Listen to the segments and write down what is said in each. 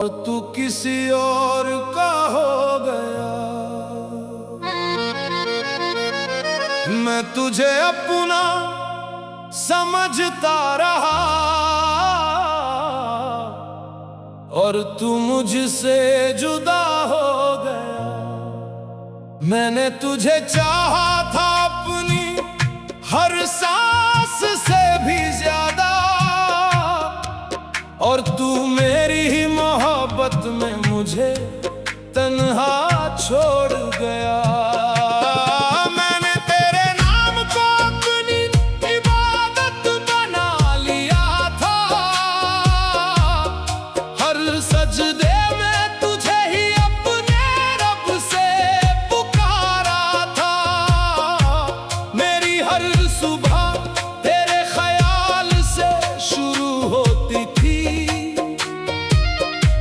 तू किसी और का हो गया। मैं तुझे अपना समझता रहा और तू मुझसे जुदा हो गया। मैंने तुझे चाहा था अपनी हर सांस से भी ज्यादा, और तू मेरी ही मोहब्बत में मुझे तन्हा छोड़ गया। मैंने तेरे नाम को अपनी इबादत बना लिया था, हर सजदे में तुझे ही अपने रब से पुकारा था। मेरी हर सुबह तेरे ख्याल से शुरू होती थी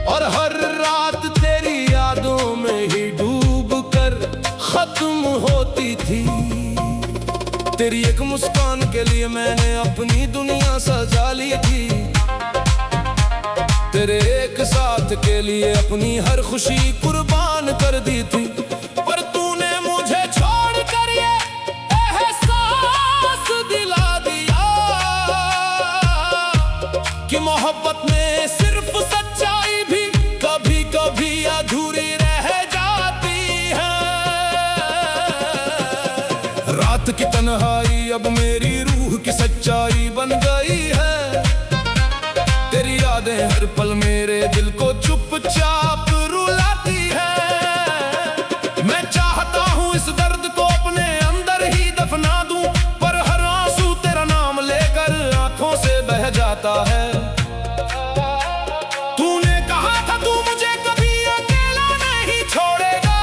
और हर रात तेरी यादों में ही डूब कर खत्म होती थी। तेरी एक मुस्कान के लिए मैंने अपनी दुनिया सजा ली थी, तेरे एक साथ के लिए अपनी हर खुशी कुर्बान कर दी थी। पर तूने मुझे छोड़ कर ये एहसास दिला दिया कि मोहब्बत में सिर्फ सच्चाई भी कभी कभी अधूरी रह जाती है। रात की तन्हाई अब मेरी रूह की सच्चाई बन गई है। तेरी यादें हर पल मेरे दिल को चुपचाप रुलाती है। मैं चाहता हूँ इस दर्द को अपने अंदर ही दफना दूं, पर हर आंसू तेरा नाम लेकर आंखों से बह जाता है। तूने कहा था तू मुझे कभी अकेला नहीं छोड़ेगा,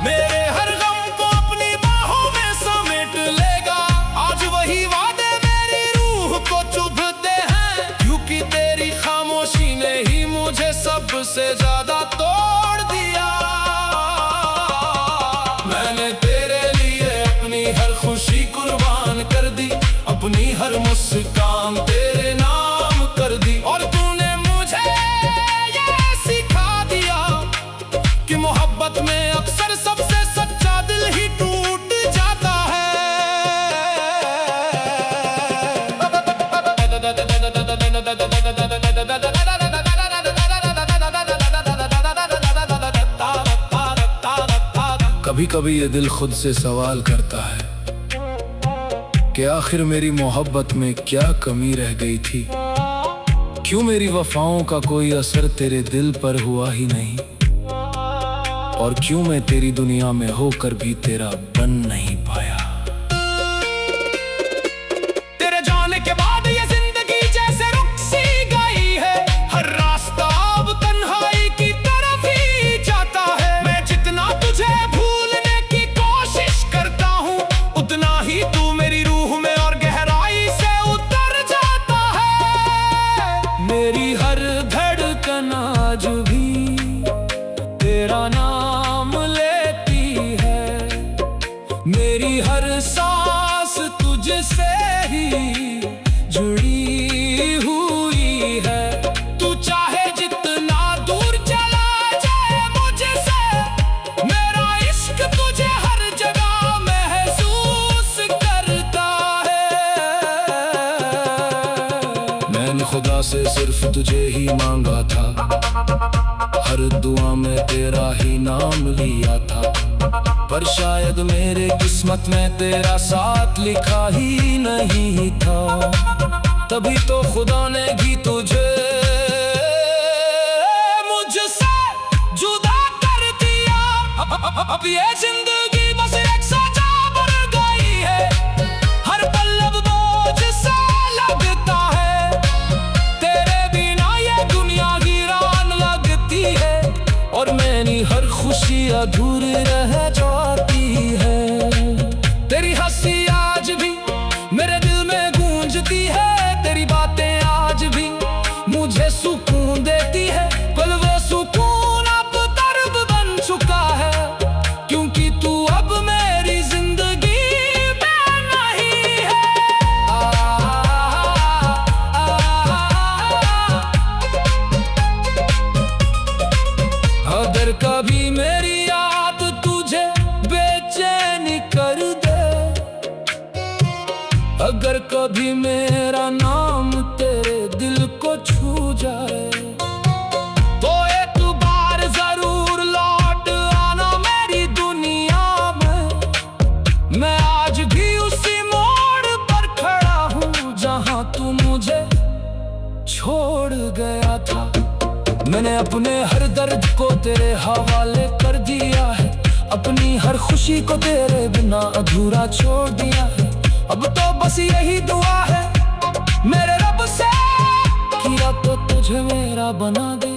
मेरे हर गम को अपनी बाहों में समेट लेगा। आज वही वादे मेरी रूह को चुभते हैं, क्योंकि तेरी खामोशी ने ही मुझे सबसे ज्यादा तोड़ दिया। मैंने तेरे लिए अपनी हर खुशी कुर्बान कर दी, अपनी हर मुस्कान तेरे नाम कर दी। और तूने मुझे ये सिखा दिया कि मोहब्बत में अक्सर सबसे सच्चा दिल ही टूट जाता है। कभी कभी ये दिल खुद से सवाल करता है कि आखिर मेरी मोहब्बत में क्या कमी रह गई थी। क्यों मेरी वफाओं का कोई असर तेरे दिल पर हुआ ही नहीं, और क्यों मैं तेरी दुनिया में होकर भी तेरा बन नहीं पाया। तेरे जाने के बाद ये जिंदगी जैसे रुक सी गई है, हर रास्ता अब तन्हाई की तरफ ही जाता है। मैं जितना तुझे भूलने की कोशिश करता हूँ, उतना ही तू मेरी रूह में और गहराई से उतर जाता है। मेरी हर धड़कन आज भी तेरा नाम लेती है, मेरी हर सांस तुझसे ही जुड़ी हुई है। तू चाहे जितना दूर चला जाए मुझसे, मेरा इश्क तुझे हर जगह महसूस करता है। मैंने खुदा से सिर्फ तुझे ही मांगा था, हर दुआ में तेरा ही नाम लिया था, पर शायद मेरे किस्मत में तेरा साथ लिखा ही नहीं था। तभी तो खुदा ने भी तुझे मुझसे जुदा कर दिया। अब ये जिंदगी बस एक सजा बन गई है, हर पल अब बोझ सा लगता है। तेरे बिना ये दुनिया वीरान लगती है, और मेरी हर खुशी अधूरी रह जाती है। तेरी हंसी आज भी मेरे दिल में गूंजती है, तेरी बातें आज भी मुझे सुकून देती है। पर वो सुकून अब दर्द बन चुका है, क्योंकि तू अब मेरी जिंदगी में नहीं है। अगर कभी मेरी याद तुझे बेचैन कर दे, अगर कभी मेरा नाम तेरे दिल को छू जाए, तो एक बार जरूर लौट आना मेरी दुनिया में। मैं आज भी उसी मोड़ पर खड़ा हूँ जहाँ तू मुझे छोड़ गया था। मैंने अपने हर दर्द को तेरे हवाले कर दिया है, अपनी हर खुशी को तेरे बिना अधूरा छोड़ दिया है। अब तो बस यही दुआ है मेरे रब से कि या तो तुझे मेरा बना दे,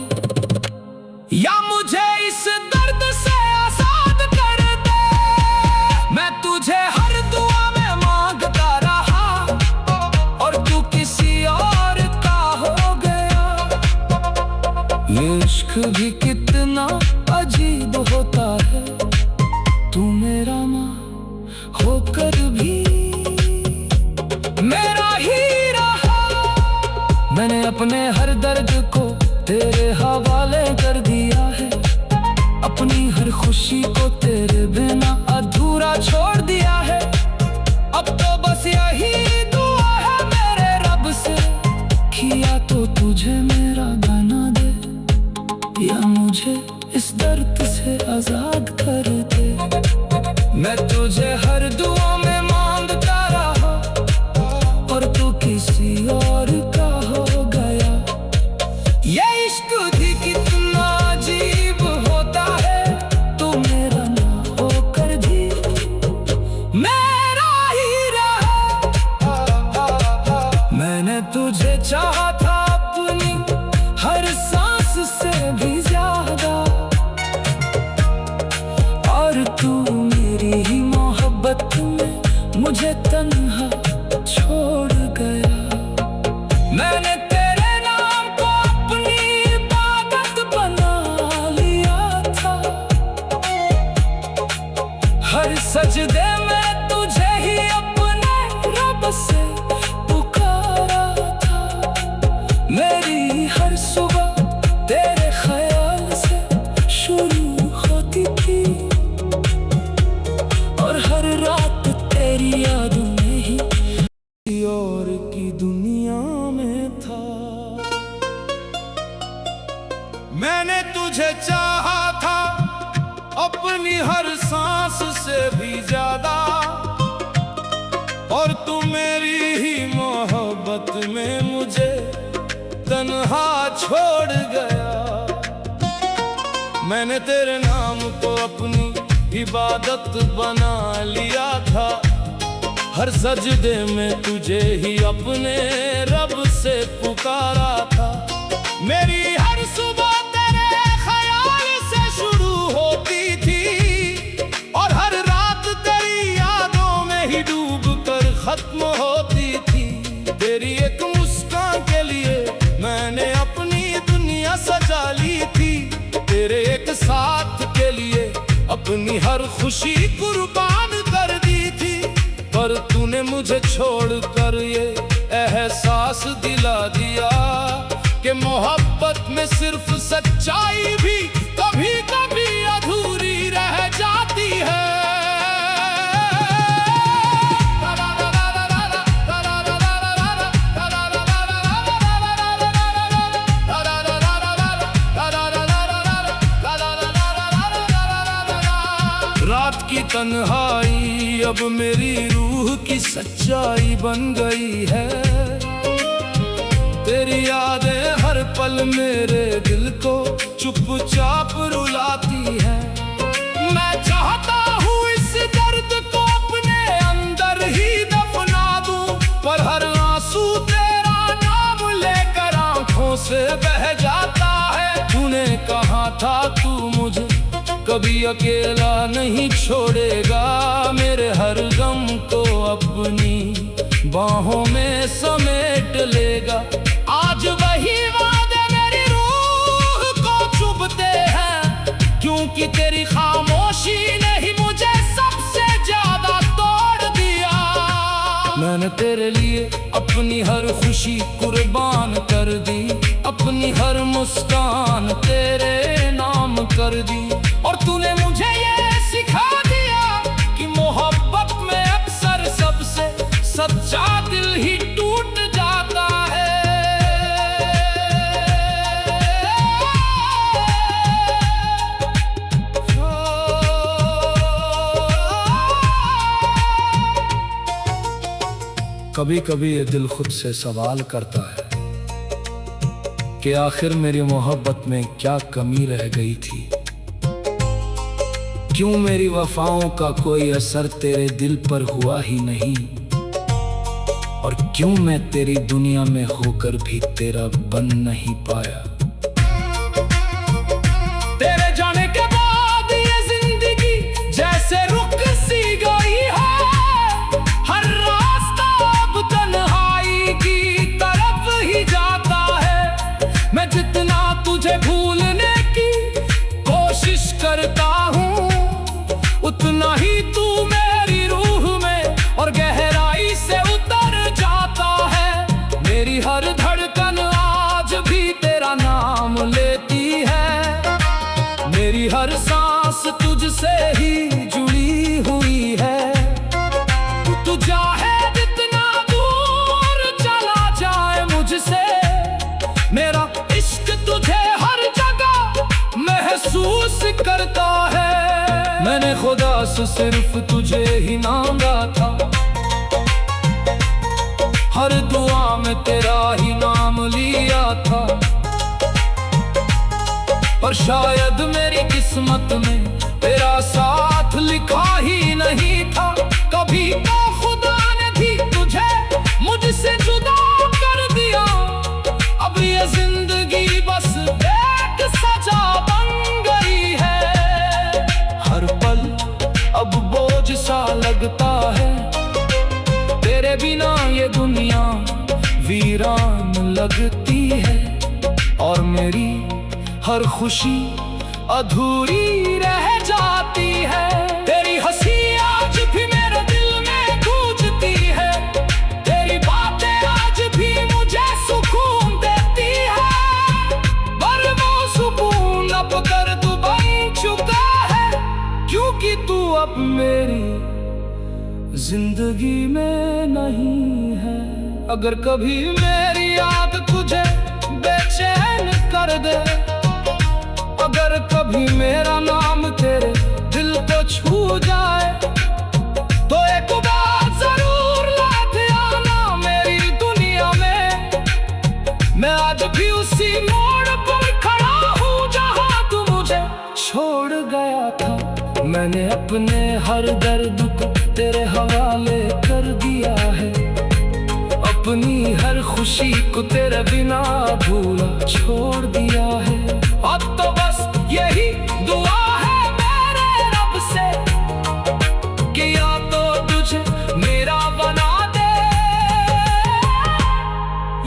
या मुझे इस दर्द से आजाद कर दे। मैं तुझे हर दुआ में मांगता रहा और तू किसी और का हो गया। ये इश्क भी कितना अजीब होता है, तू मेरा माँ होकर भी मेरा ही रहा। मैंने अपने हर दर्द को तेरे हवाले कर दिया है, अपनी हर खुशी को तेरे बिना अधूरा छोड़ दिया है। अब तो बस यही दुआ है मेरे रब से कि या तो तुझे मेरा बना दे, या मुझे इस दर्द से आजाद कर दे। मैं तुझे हर दुआ में मांगता रहा और तू किसी और का हो गया। ये इश्क भी कितना अजीब होता है, तू मेरा ना होकर भी मेरा ही रहा। मैंने तुझे चाहा था अपनी हर सांस से भी ज्यादा, और तू मेरी ही मोहब्बत में मुझे तन्हा छोड़ गया। मैंने तेरे नाम को अपनी इबादत बना लिया था, हर सजदे में तुझे ही अपने रब से पुकारा था। मेरी हर सुबह तेरे ख्याल से शुरू होती थी, और हर रात तेरी यादों में ही और की दुनिया में था। मैंने तुझे चाहा था अपनी हर सांस से भी ज्यादा, और तू मेरी ही मोहब्बत में मुझे तन्हा छोड़ गया। मैंने तेरे नाम को अपनी इबादत बना लिया था, हर सजदे में तुझे ही अपने रब से पुकारा था। मेरी हर सुबह तेरे ख्याल से शुरू होती थी, और हर रात तेरी यादों में ही डूब कर खत्म होती थी। तेरी एक मुस्कान के लिए मैंने अपनी दुनिया सजा ली थी, तेरे एक साथ के लिए अपनी हर खुशी कुर्बान कर दी थी। पर तूने मुझे छोड़कर ये एहसास दिला दिया कि मोहब्बत में सिर्फ सच्चाई भी कभी कभी अधूरी रह जाती है। रात की तन्हाई अब मेरी रूह की सच्चाई बन गई है, तेरी यादें हर पल मेरे दिल को चुपचाप रुलाती है। मैं चाहता हूँ इस दर्द को अपने अंदर ही दफना दूं, पर हर आंसू तेरा नाम लेकर आंखों से बह जाता है। तूने कहा था तू मुझे कभी अकेला नहीं छोड़ेगा, मेरे हर गम को अपनी बाहों में समेट लेगा। आज वही वादे मेरी रूह को चुभते हैं, क्योंकि तेरी खामोशी ने ही मुझे सबसे ज्यादा तोड़ दिया। मैंने तेरे लिए अपनी हर खुशी कुर्बान कर दी, अपनी हर मुस्कान तेरे नाम कर कर दी। और तूने मुझे ये सिखा दिया कि मोहब्बत में अक्सर सबसे सच्चा दिल ही टूट जाता है। कभी कभी ये दिल खुद से सवाल करता है कि आखिर मेरी मोहब्बत में क्या कमी रह गई थी। क्यों मेरी वफाओं का कोई असर तेरे दिल पर हुआ ही नहीं, और क्यों मैं तेरी दुनिया में होकर भी तेरा बन नहीं पाया। तेरे जाने के बाद ये जिंदगी जैसे रुक सी गई है, हर रास्ता अब तन्हाई की तरफ ही जाता है। मैं जितना तुझे भूलने की कोशिश करता हूँ, उतना ही तू मेरी रूह में और गहराई से उतर जाता है। मेरी हर धड़कन आज भी तेरा नाम लेती है, मेरी हर सांस तुझसे ही जुड़ी हुई है। तू चाहे जितना दूर चला जाए मुझसे, मेरा इश्क तुझे हर जगह महसूस करता है। मैंने खुदा से सिर्फ तुझे ही मांगा था, हर दुआ में तेरा ही नाम लिया था। पर शायद मेरी किस्मत में तेरा साथ लिखा ही नहीं था। कभी तो खुदा ने भी तुझे मुझसे जुदा कर दिया। अब ये जिंदगी बस एक सजा बन गई है। हर पल अब बोझ सा लगता है, तेरे बिना ये दुनिया वीरान लगती है। और मेरी हर खुशी अधूरी रह जाती है। तेरी हंसी आज भी मेरे दिल में गूंजती है, तेरी बातें आज भी मुझे सुकून देती है। पर वो सुकून अब दर्द बन चुका है, क्योंकि तू अब मेरी जिंदगी में नहीं है। अगर कभी मेरी याद तुझे बेचैन कर दे, अगर कभी मेरा नाम तेरे दिल को छू जाए, तो एक बार जरूर लौट आना मेरी दुनिया में। मैं आज भी उसी मोड़ पर खड़ा हूँ जहाँ तू मुझे छोड़ गया था। मैंने अपने हर दर्द को तेरे हवाले कर दिया है, अपनी हर खुशी को तेरे बिना भूला छोड़ दिया है। अब तो बस यही दुआ है मेरे रब से कि या तो तुझे मेरा बना दे,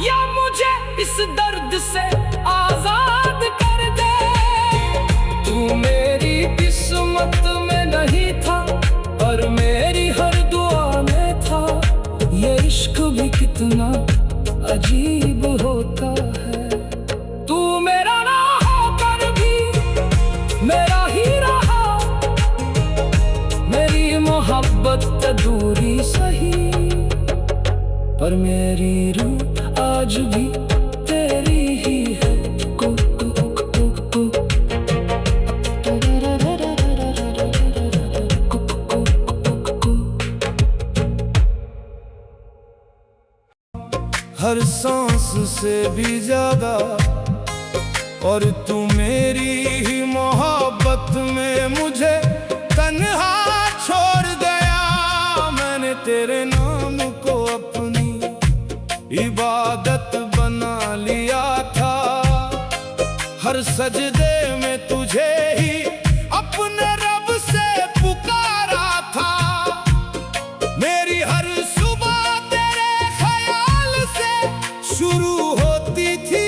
या मुझे इस दर्द से आजाद कर दे। तू मेरी किस्मत में नहीं था, पर मेरी हर दुआ में था। ये इश्क भी कितना अजीब होता है। तू मेरा ना होकर भी मेरा ही रहा, मेरी मोहब्बत अधूरी सही, पर मेरी रूह आज भी तेरी ही है। हर सांस से भी ज्यादा और तू मेरी ही मोहब्बत में मुझे तन्हा छोड़ गया। मैंने तेरे नाम को अपनी इबादत बना लिया था, हर सजदे में तुझे ही अपने रब से पुकारा था। मेरी हर सुबह तेरे ख्याल से शुरू होती थी,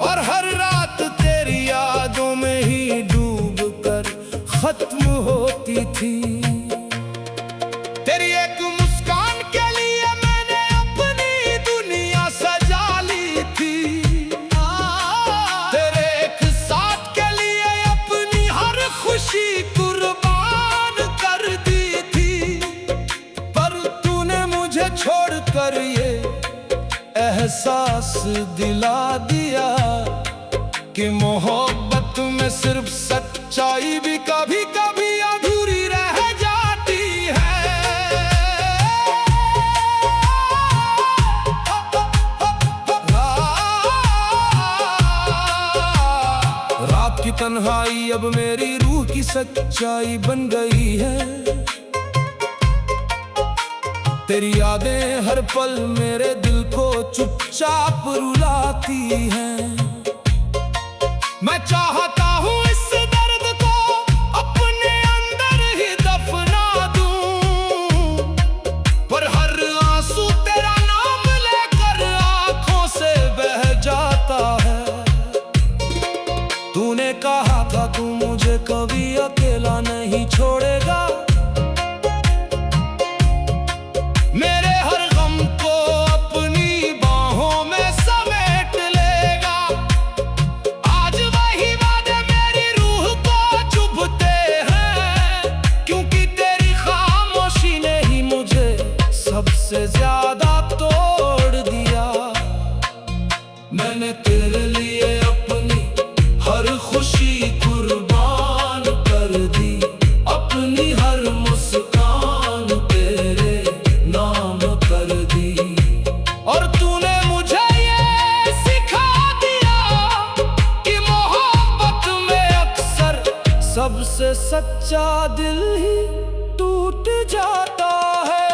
और हर रात तेरी यादों में ही डूब कर खत्म होती थी। तेरी एक मुस्कान के लिए मैंने अपनी दुनिया सजा ली थी, तेरे एक साथ के लिए दिला दिया कि मोहब्बत में सिर्फ सच्चाई भी कभी कभी अधूरी रह जाती है। रात की तन्हाई अब मेरी रूह की सच्चाई बन गई है। तेरी यादें हर पल मेरे दिल को चुपचाप रुलाती हैं। मैं चाहता हूँ इस दर्द को अपने अंदर ही दफना दूं, पर हर आंसू तेरा नाम लेकर आंखों से बह जाता है। तूने कहा था तू मुझे कभी अकेला नहीं छोड़ेगा, मेरे हर गम को अपनी बाहों में समेट लेगा। आज वही वादे मेरी रूह को चुभते हैं, क्योंकि तेरी खामोशी ने ही मुझे सबसे ज्यादा तोड़ दिया। मैंने तेरे लिए अपनी हर खुशी कुर्बान कर दी, अपनी हर मुस्कान तेरे नाम कर दी। और तूने मुझे ये सिखा दिया कि मोहब्बत में अक्सर सबसे सच्चा दिल ही टूट जाता है।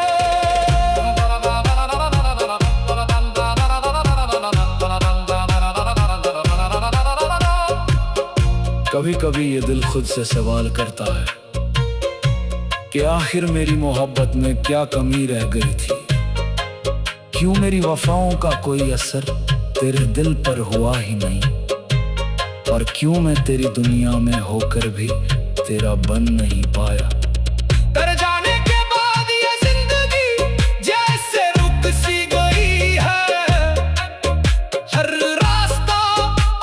कभी कभी ये दिल खुद से सवाल करता है कि आखिर मेरी मोहब्बत में क्या कमी रह गई थी। क्यों मेरी वफाओं का कोई असर तेरे दिल पर हुआ ही नहीं, और क्यों मैं तेरी दुनिया में होकर भी तेरा बन नहीं पाया। तेरे जाने के बाद ये जिंदगी जैसे रुक सी गई है, हर रास्ता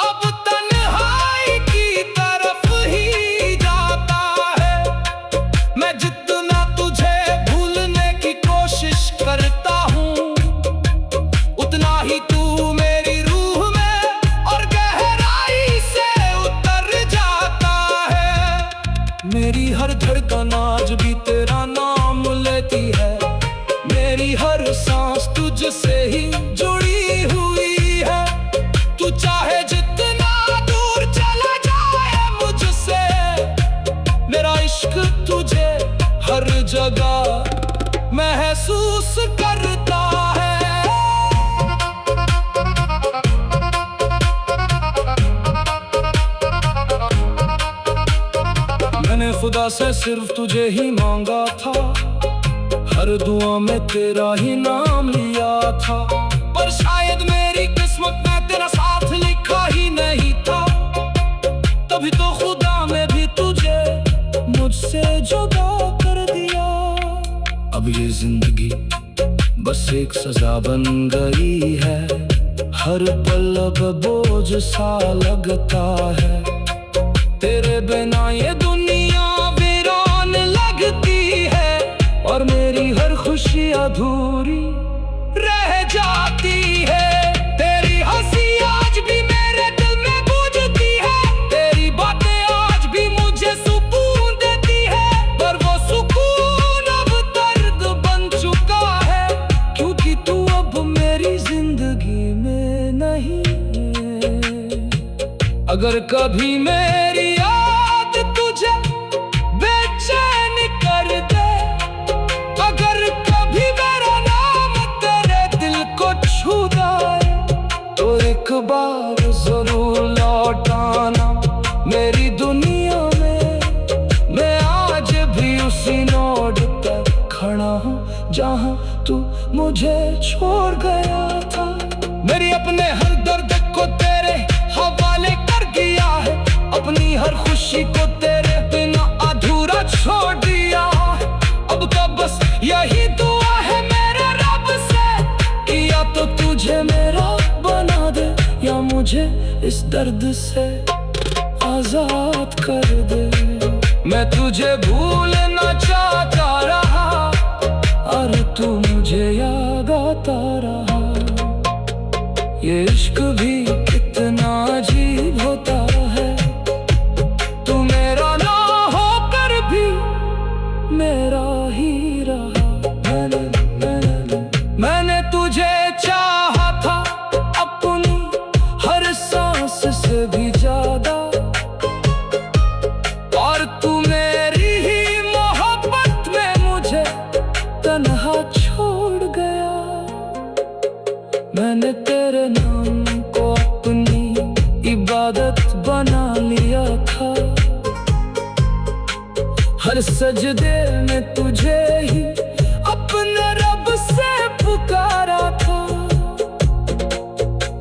अब तन्हाई की तरफ ही जाता है। मैं जितना तुझे भूलने की कोशिश करता हूँ, उतना ही तू मेरी रूह में और गहराई से उतर जाता है। मेरी हर धड़कन आज भी तेरा नाम लेती है, मेरी हर सांस तुझसे ही जुड़ी हुई है। तू चाहे जितना दूर चला जाए मुझसे, मेरा इश्क तुझे हर जगह महसूस करता है। मैंने खुदा से सिर्फ तुझे ही मांगा था, हर दुआ में तेरा ही नाम लिया था, पर शायद मेरी किस्मत में तेरा साथ लिखा ही नहीं था। तभी तो खुदा ने भी तुझे मुझसे जुदा कर दिया। अब ये जिंदगी बस एक सजा बन गई है, हर पल अब बोझ सा लगता है। तेरे बिना ये दुनिया वीरान लगती है, और मेरी हर खुशी अधूरी रह जाती है। तेरी हंसी आज भी मेरे दिल में गूंजती है, तेरी बातें आज भी मुझे सुकून देती है, पर वो सुकून अब दर्द बन चुका है, क्योंकि तू अब मेरी जिंदगी में नहीं है। अगर कभी मेरी याद तुझे बेचैन कर दे, अगर कभी मेरा नाम तेरे दिल को छू जाए, तो एक बार जरूर लौट आना मेरी दुनिया में। मैं आज भी उसी नोड पर खड़ा हूँ जहाँ तू मुझे छोड़ गया था। मेरी अपने हर दर्द को तेरे हवाले कर दिया है, अपनी हर खुशी को तेरे बिना अधूरा छोड़ दिया। अब तो बस यही दुआ है मेरे रब से कि या तो तुझे मेरा बना दे, या मुझे इस दर्द से आजाद कर दे। मैं तुझे भूलना चाहता रहा, और तू मुझे याद आता रहा। ये इश्क सजदे में तुझे ही अपने रब से पुकारा था।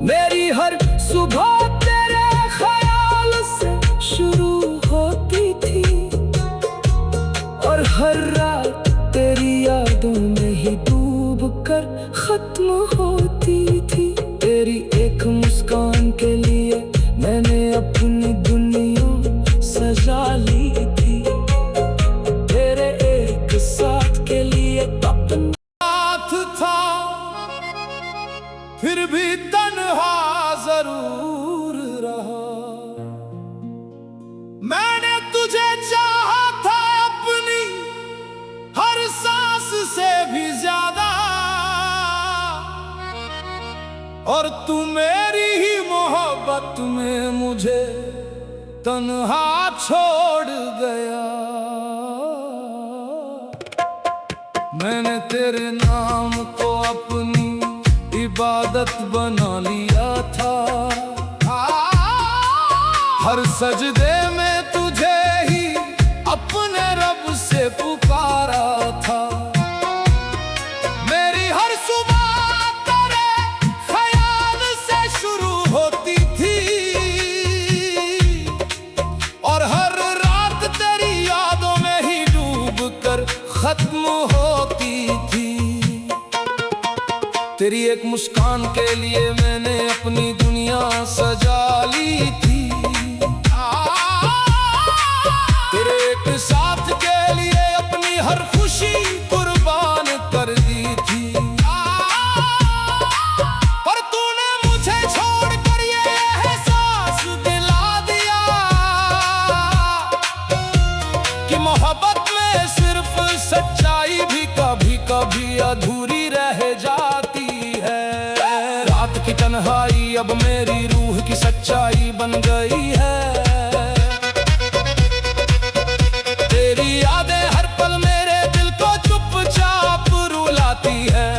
मेरी हर सुबह तेरे ख्याल से शुरू होती थी और हर रात तेरी यादों में ही डूब कर खत्म होती थी। तेरी एक मुस्कान के लिए मैंने अपनी दुनिया सजा ली थी। तेरे एक साथ के लिए अपना साथ था, फिर भी तन्हा जरूर रहा। मैंने तुझे चाहा था अपनी हर सांस से भी ज्यादा, और तू मेरी ही मोहब्बत में मुझे तन्हा छोड़ गया। मैंने तेरे नाम को अपनी इबादत बना लिया था। हर सजदे में तुझे ही अपने रब से पुकारा था। मेरी हर सुबह तेरे ख्याल से शुरू होती थी और हर रात तेरी यादों में ही डूब कर खत्म होती थी। तेरी एक मुस्कान के लिए मैंने अपनी दुनिया सजा ली थी। तेरे एक साथ के लिए अपनी हर खुशी कुर्बान कर दी थी। पर तूने मुझे छोड़कर ये एहसास दिला दिया कि मोहब्बत में सिर्फ सच्चाई भी कभी कभी अधूरी रह जाती है। रात की तन्हाई अब मेरी रूह की सच्चाई बन गई है। तेरी यादें हर पल मेरे दिल को चुपचाप रुलाती है।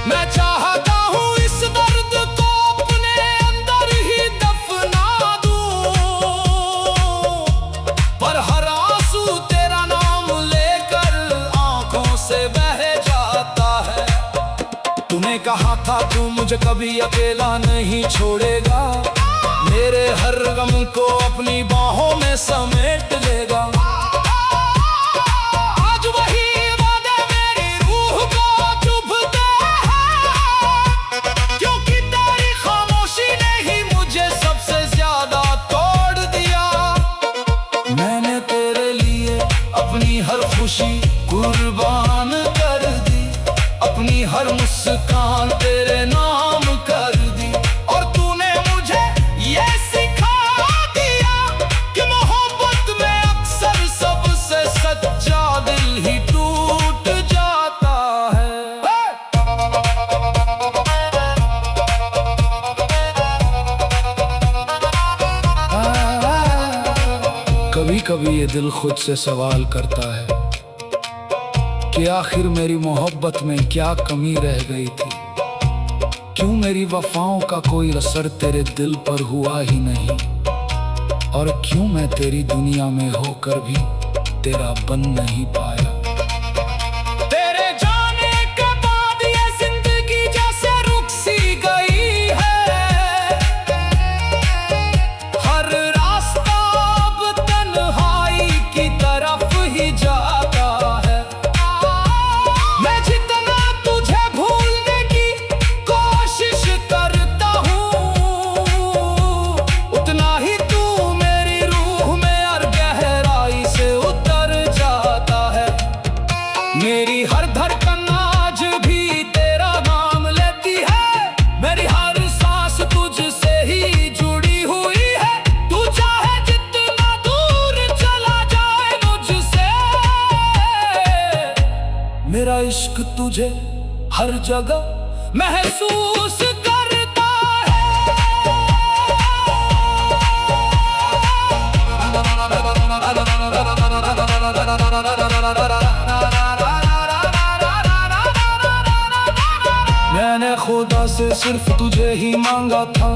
मैं चाहता हूँ इस दर्द को अपने अंदर ही दफना दूं, पर हर आंसू तेरा नाम लेकर आंखों से बह जाता है। तूने कहा था तू मुझे कभी अकेला नहीं छोड़ेगा, मेरे हर गम को अपनी बाहों में समेट लेगा। आज वही वादे मेरी रूह को चुभते हैं, क्योंकि तेरी खामोशी ने ही मुझे सबसे ज्यादा तोड़ दिया। मैंने तेरे लिए अपनी हर खुशी कुर्बान कर दी, अपनी हर मुस्कान तेरे नाम कर दी, और तूने मुझे ये सिखा दिया कि मोहब्बत में अक्सर सबसे सच्चा दिल ही टूट जाता है। कभी कभी ये दिल खुद से सवाल करता है कि आखिर मेरी मोहब्बत में क्या कमी रह गई थी। क्यों मेरी वफाओं का कोई असर तेरे दिल पर हुआ ही नहीं, और क्यों मैं तेरी दुनिया में होकर भी तेरा बन नहीं पाया। तेरे जाने के बाद ये जिंदगी जैसे रुक सी गई है। हर रास्ता अब तन्हाई की तरफ ही जाता है। मैं जितना तुझे भूलने की कोशिश करता हूँ, उतना ही तू मेरी रूह में और गहराई से उतर जाता है। मेरी हर धड़कन आज भी तेरा नाम लेती है, मेरी हर सांस तुझसे ही जुड़ी हुई है। तू चाहे जितना दूर चला जाए मुझसे, मेरा इश्क तुझे हर जगह महसूस करता मैंने खुदा से सिर्फ तुझे ही मांगा था,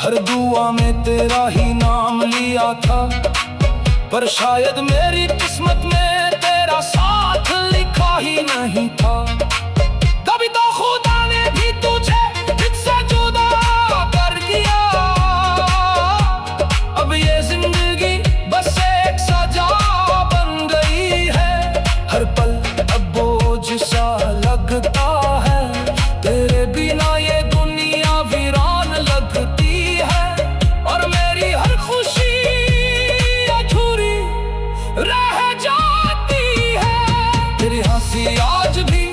हर दुआ में तेरा ही नाम लिया था। पर शायद मेरी किस्मत में तेरा साथ लिखा ही नहीं था। कभी तो खुदा ने भी तुझे मुझसे जुदा कर दिया। अब ये जिंदगी बस एक सजा बन गई है। हर पल अब बोझ सा लगता है, तेरे बिना ये दुनिया वीरान लगती है। और मेरी हर खुशी अधूरी रह जाती है। तेरी हंसी आज भी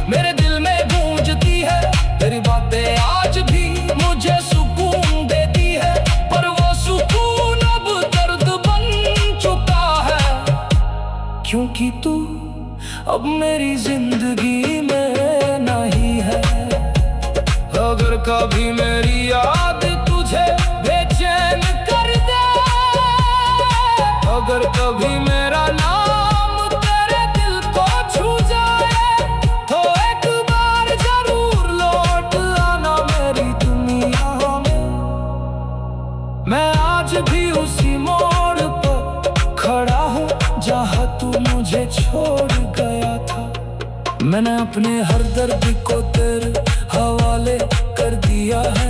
मेरे दिल में गूंजती है, तेरी बातें आज भी मुझे सुकून देती है। पर वो सुकून अब दर्द बन चुका है, क्योंकि तू अब मेरी जिंदगी में नहीं है। अगर कभी मेरी याद तुझे बेचैन कर दे, अगर कभी मेरा नाम तेरे दिल को छू जाए, तो एक बार जरूर लौट आना मेरी दुनिया में। मैं आज भी उसी मोड़ पर खड़ा हूँ जहाँ तू मुझे छोड़ गया था। मैंने अपने हर दर्द को तेरे हवाले कर दिया है,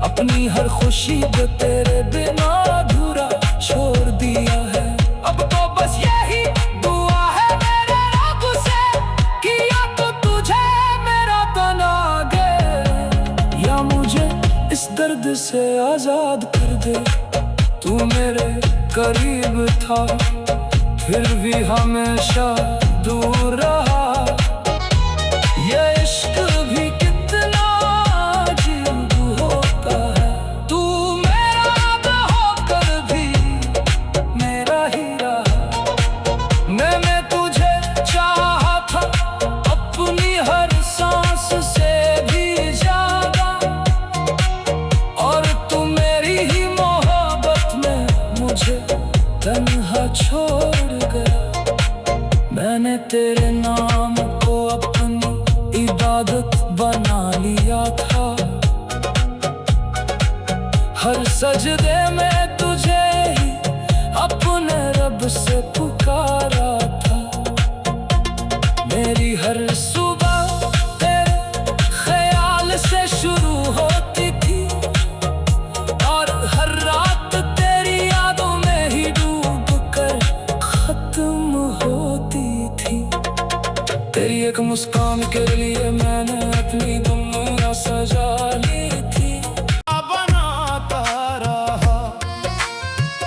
अपनी हर खुशी को तेरे बिना अधूरा छोड़ दिया है। अब तो बस यही दुआ है मेरे रब से कि या तो तुझे मेरा तना दे, या मुझे इस दर्द से आजाद कर दे। तू मेरे करीब था फिर भी हमेशा दूर रहा। ये इश्क भी कितना अजीब होता है, तू मेरा ना होकर भी मेरा ही रहा। मैंने तुझे चाहा था अपनी हर सांस से भी ज्यादा, और तू मेरी ही मोहब्बत में मुझे तन्हा छोड़ गया। मैंने तेरे नाम को अपनी इबादत बना लिया था, हर सजदे में तुझे ही अपने रब से पुकारा था। मेरी हर सुबह तेरे ख्याल से शुरू होती थी, और हर रात तेरी यादों में ही डूब कर खत्म होती थी। तेरी एक मुस्कान के लिए मैंने अपनी दुनिया सजा ली थी। बनाता रहा,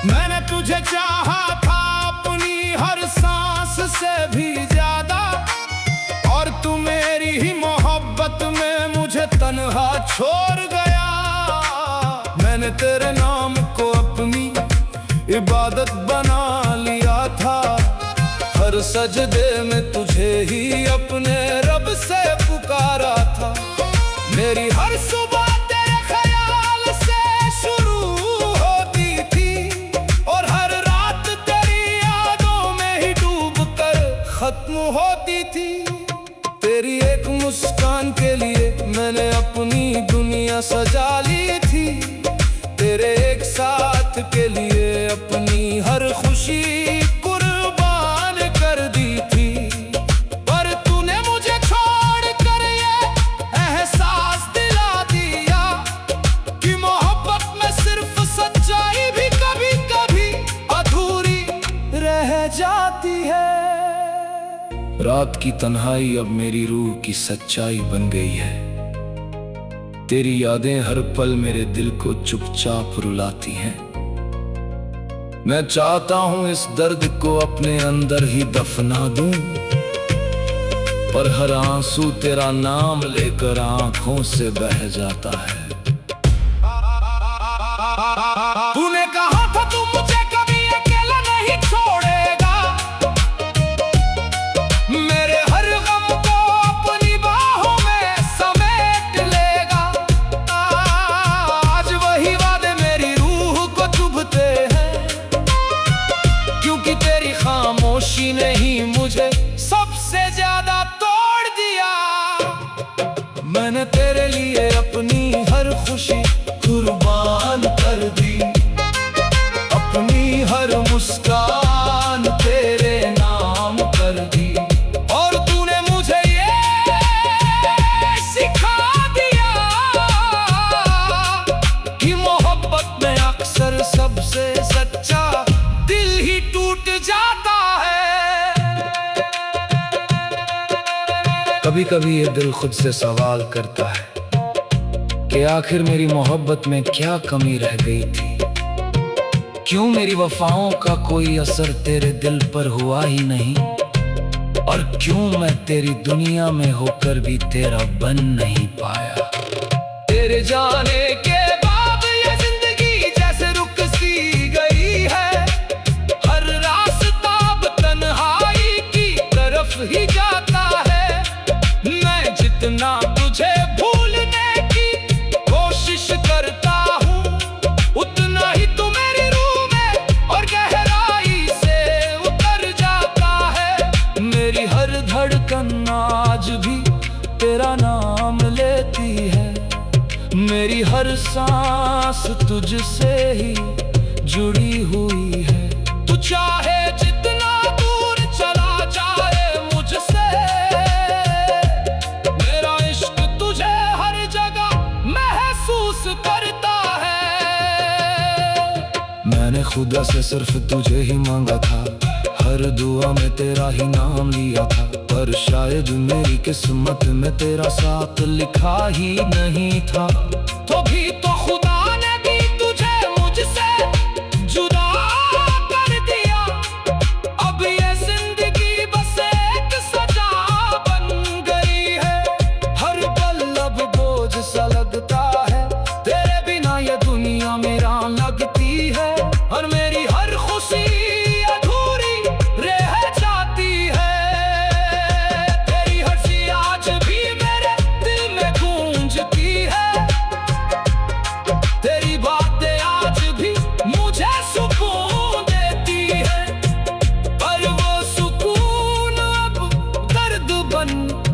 मैंने तुझे चाहा था अपनी हर सांस से भी ज्यादा, और तू मेरी ही मोहब्बत में मुझे तन्हा छोड़ गया। मैंने तेरे नाम को अपनी इबादत बना लिया था, हर सजदे में तुझे ही अपने रब से पुकारा था। मेरी हर सुबह तेरे ख्याल से शुरू होती थी, और हर रात तेरी यादों में ही डूब कर खत्म होती थी। तेरी एक मुस्कान के लिए मैंने अपनी दुनिया सजा ली थी, तेरे एक साथ के लिए अपनी हर खुशी कुर्बान कर दी थी। पर तूने मुझे छोड़ कर ये एहसास दिला दिया कि मोहब्बत में सिर्फ सच्चाई भी कभी कभी अधूरी रह जाती है। रात की तन्हाई अब मेरी रूह की सच्चाई बन गई है। तेरी यादें हर पल मेरे दिल को चुपचाप रुलाती हैं। मैं चाहता हूं इस दर्द को अपने अंदर ही दफना दूं, पर हर आंसू तेरा नाम लेकर आंखों से बह जाता है। तूने कहा था तू मुझे कभी अकेला नहीं छोड़ेगा, मेरे हर गम को अपनी बाहों में समेट लेगा। आज वही वादे मेरी रूह को चुभते हैं, क्योंकि तेरी खामोशी ने ही मुझे सबसे ज्यादा तोड़ दिया। मैंने तेरे लिए अपनी हर खुशी कुर्बान कर दी, अपनी हर मुस्कान कभी कभी ये दिल खुद से सवाल करता है कि आखिर मेरी मोहब्बत में क्या कमी रह गई थी। क्यों मेरी वफाओं का कोई असर तेरे दिल पर हुआ ही नहीं, और क्यों मैं तेरी दुनिया में होकर भी तेरा बन नहीं पाया। तेरे जाने के बाद ये जिंदगी जैसे रुक सी गई है, हर रास्ता अब तन्हाई की तरफ ही जाता है। मैं जितना तुझे भूलने की कोशिश करता हूँ, उतना ही तू मेरी रूह में और गहराई से उतर जाता है। मेरी हर धड़कन आज भी तेरा नाम लेती है, मेरी हर सांस तुझसे ही जुड़ी हुई है। तू चाहे जितना दूर चला जाए मुझसे, मेरा इश्क तुझे हर जगह महसूस करता है। मैंने खुदा से सिर्फ तुझे ही मांगा था, हर दुआ में तेरा ही नाम लिया था, पर शायद मेरी किस्मत में तेरा साथ लिखा ही नहीं था। तो भी तो खुदा ने भी तुझे मुझसे जुदा कर दिया। अब ये जिंदगी बस एक सजा बन गई है। हर पल अब बोझ सा लगता है, तेरे बिना ये दुनिया मेरा लगती है, और मेरी हर खुशी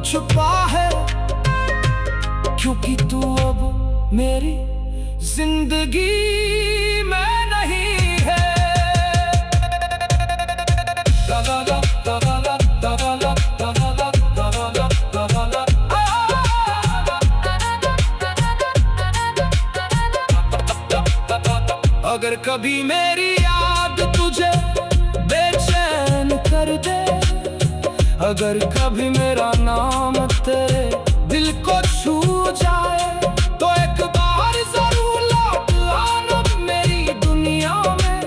छुपा है, क्योंकि तू अब मेरी जिंदगी में नहीं है। अगर कभी मेरी याद तुझे बेचैन कर दे, अगर कभी मेरा नाम तेरे दिल को छू जाए, तो एक बार जरूर लौट आना मेरी दुनिया में।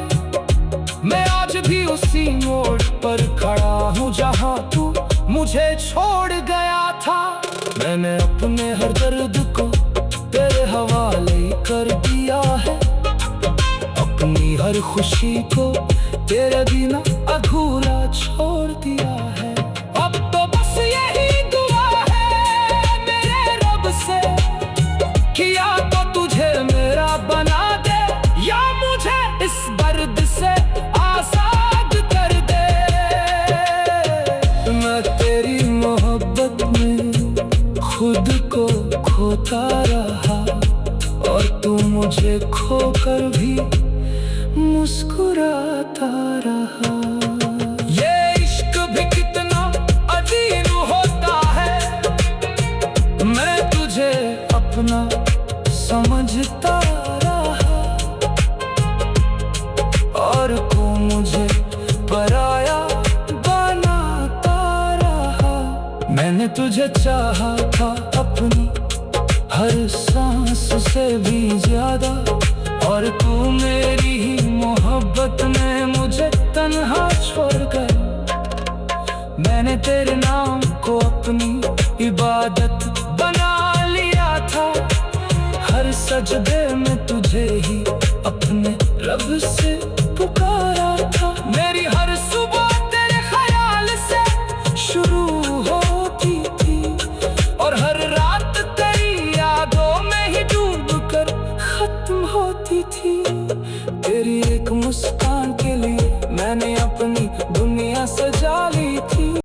मैं आज भी उसी मोड़ पर खड़ा हूँ जहाँ तू मुझे छोड़ गया था। मैंने अपने हर दर्द को तेरे हवाले कर दिया है, अपनी हर खुशी को तेरे बिना अधूरा छोड़ दिया है। अब तो बस यही दुआ है मेरे रब से, किया तो तुझे मेरा बना दे, या मुझे इस दर्द से आजाद कर दे। मैं तेरी मोहब्बत में खुद को खोता रहा, और तू मुझे खोकर भी मुस्कुराता रहा। ये इश्क भी कितना अजीब होता है, मैं तुझे अपना समझता रहा, और तू मुझे पराया बनाता रहा। मैंने तुझे चाहा था अपनी हर सांस से भी ज्यादा, और तू मेरी ही मोहब्बत में मुझे तन्हा छोड़ गए। मैंने तेरे नाम को अपनी इबादत बना लिया था, हर सजदे में तुझे ही अपने रब से पुकारा था। मेरी हर सुबह तेरे ख्याल से शुरू होती थी, और हर रात तेरी यादों में ही डूब कर खत्म होती थी। तेरी एक मुस्कान